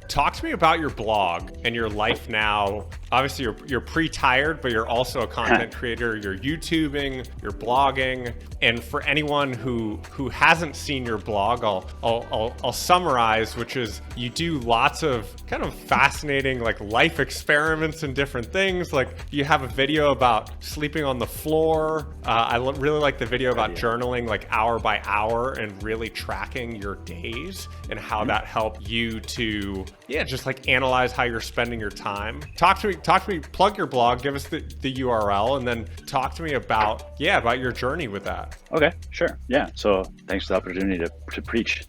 talk to me about your blog and your life now. Obviously, you're pre-tired, but you're also a content creator. You're YouTubing, you're blogging, and for anyone who hasn't seen your blog, I'll summarize, which is you do lots of kind of fascinating like life experiments and different things. Like you have a video about sleeping on the floor. I really like the video about journaling, like hour by hour, and really tracking your days and how that helped you to just like analyze how you're spending your time. Talk to me, plug your blog, give us the URL, and then talk to me about your journey with that. Okay, sure. Yeah. So thanks for the opportunity to preach.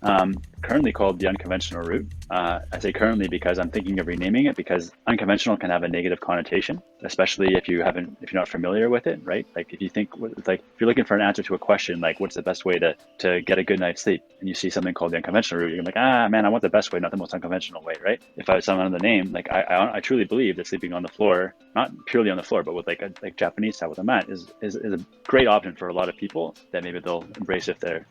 Currently called the Unconventional Route. I say currently because I'm thinking of renaming it, because unconventional can have a negative connotation, especially if you're not familiar with it, right? Like if you think, like if you're looking for an answer to a question, like what's the best way to get a good night's sleep, and you see something called the Unconventional Route, you're like, man, I want the best way, not the most unconventional way, right? If I was someone on the name, like I truly believe that sleeping on the floor, not purely on the floor, but with like Japanese style with a mat is a great option for a lot of people that maybe they'll embrace if they're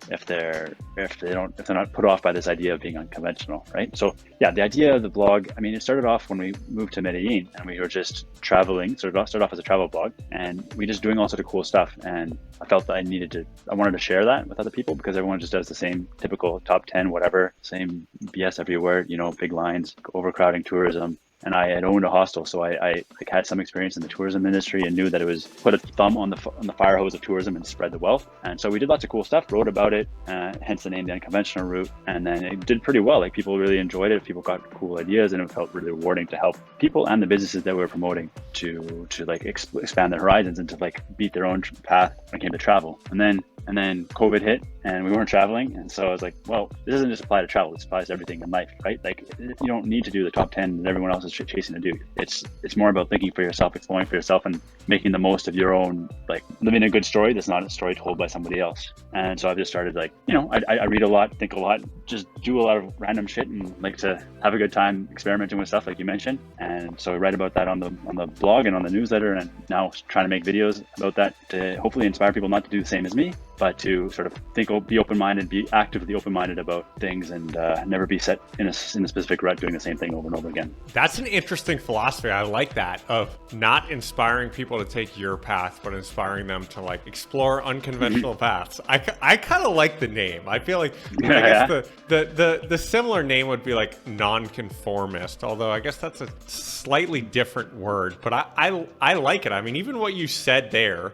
not put off by this idea of being unconventional, right? So yeah, the idea of the blog, I mean, it started off when we moved to Medellin and we were just traveling, started off as a travel blog, and we just doing all sorts of cool stuff. And I felt that I wanted to share that with other people, because everyone just does the same typical top 10, whatever, same BS everywhere, big lines, overcrowding, tourism. And I had owned a hostel, so I had some experience in the tourism industry and knew that it was put a thumb on the fire hose of tourism and spread the wealth. And so we did lots of cool stuff, wrote about it, hence the name, the Unconventional Route. And then it did pretty well. Like people really enjoyed it. People got cool ideas, and it felt really rewarding to help people and the businesses that we were promoting to like expand their horizons and to like beat their own path when it came to travel. And then COVID hit and we weren't traveling. And so I was like, well, this doesn't just apply to travel, this applies to everything in life, right? Like you don't need to do the top 10 that everyone else is chasing to do. It's more about thinking for yourself, exploring for yourself, and making the most of your own, like living a good story that's not a story told by somebody else. And so I've just started like, I read a lot, think a lot, just do a lot of random shit and like to have a good time experimenting with stuff like you mentioned. And so I write about that on the blog and on the newsletter, and now trying to make videos about that to hopefully inspire people not to do the same as me, but to sort of be open-minded, be actively open-minded about things, and never be set in a specific rut doing the same thing over and over again. That's an interesting philosophy. I like that, of not inspiring people to take your path, but inspiring them to like explore unconventional paths. I kind of like the name. I feel like I guess the similar name would be like nonconformist, although I guess that's a slightly different word. But I like it. I mean, even what you said there,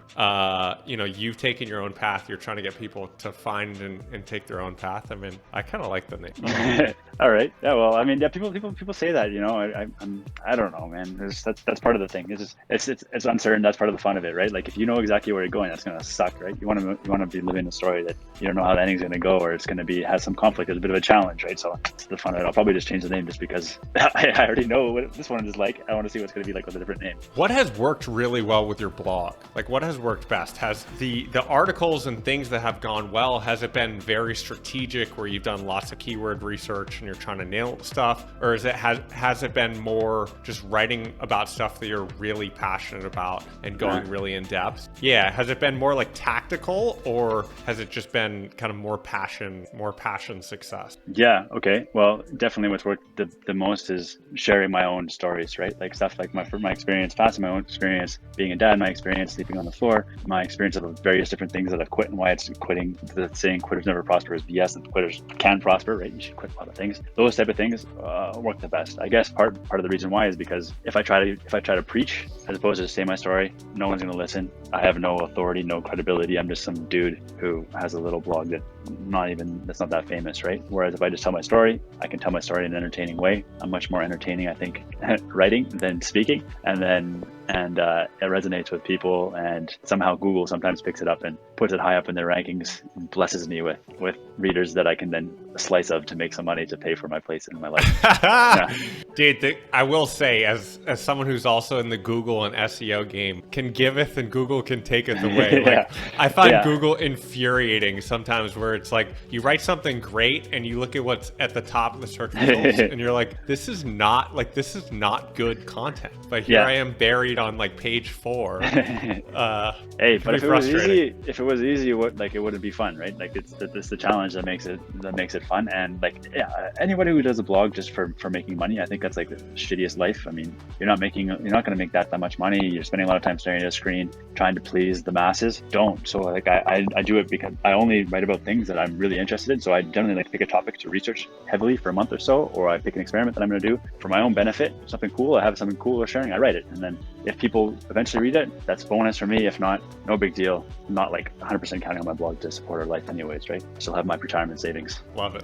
you've taken your own path. You're trying to get people to find and take their own path. I mean, I kind of like the name. All right. Yeah. Well, I mean, yeah. People say that. I don't know, man. That's part of the thing. It's uncertain. That's part of the fun of it, right? Like if you know exactly where you're going, that's gonna suck, right? You want to be living a story that you don't know how the ending's gonna go, or it's gonna has some conflict. It's a bit of a challenge, right? So it's the fun of it. I'll probably just change the name just because I already know what this one is like. I want to see what's gonna be like with a different name. What has worked really well with your blog? Like what has worked best? Has the articles and things that have gone well, has it been very strategic where you've done lots of keyword research and you're trying to nail stuff, or has it been more just writing about stuff that you're really passionate about and going really in depth? Yeah, has it been more like tactical, or has it just been kind of more passion success? Yeah, okay. Well, definitely what's worked the most is sharing my own stories, right? Like stuff like my experience, passing my own experience, being a dad, my experience sleeping on the floor, my experience of various different things that I've quit and why it's quitting. The saying quitters never prosper is BS, and quitters can prosper, right? You should quit a lot of things. Those type of things work the best. I guess part of the reason why is because if I try to preach as opposed to say my story, no one's going to listen. I have no authority, no credibility. I'm just some dude who has a little blog that's not that famous, right? Whereas if I just tell my story, I can tell my story in an entertaining way. I'm much more entertaining, I think, writing than speaking, and it resonates with people, and somehow Google sometimes picks it up and puts it high up in their rankings and blesses me with readers that I can then slice of to make some money to pay for my place in my life. Yeah. Dude, I will say, as someone who's also in the Google and SEO game, can giveth and Google can taketh away. Like, I find Google infuriating sometimes, where where it's like you write something great and you look at what's at the top of the search results and you're like, this is not good content. But here I am buried on like page 4. Hey, but if it was easy, it wouldn't be fun, right? Like it's the challenge that makes it fun. And like, anybody who does a blog just for making money, I think that's like the shittiest life. I mean, you're not going to make that much money. You're spending a lot of time staring at a screen, trying to please the masses. Don't. So like I do it because I only write about things that I'm really interested in. So I generally like pick a topic to research heavily for a month or so, or I pick an experiment that I'm going to do for my own benefit, something cool. I have something cool or sharing, I write it. And then if people eventually read it, that's bonus for me. If not, no big deal. I'm not like 100% counting on my blog to support our life anyways, right? I still have my retirement savings. Love it.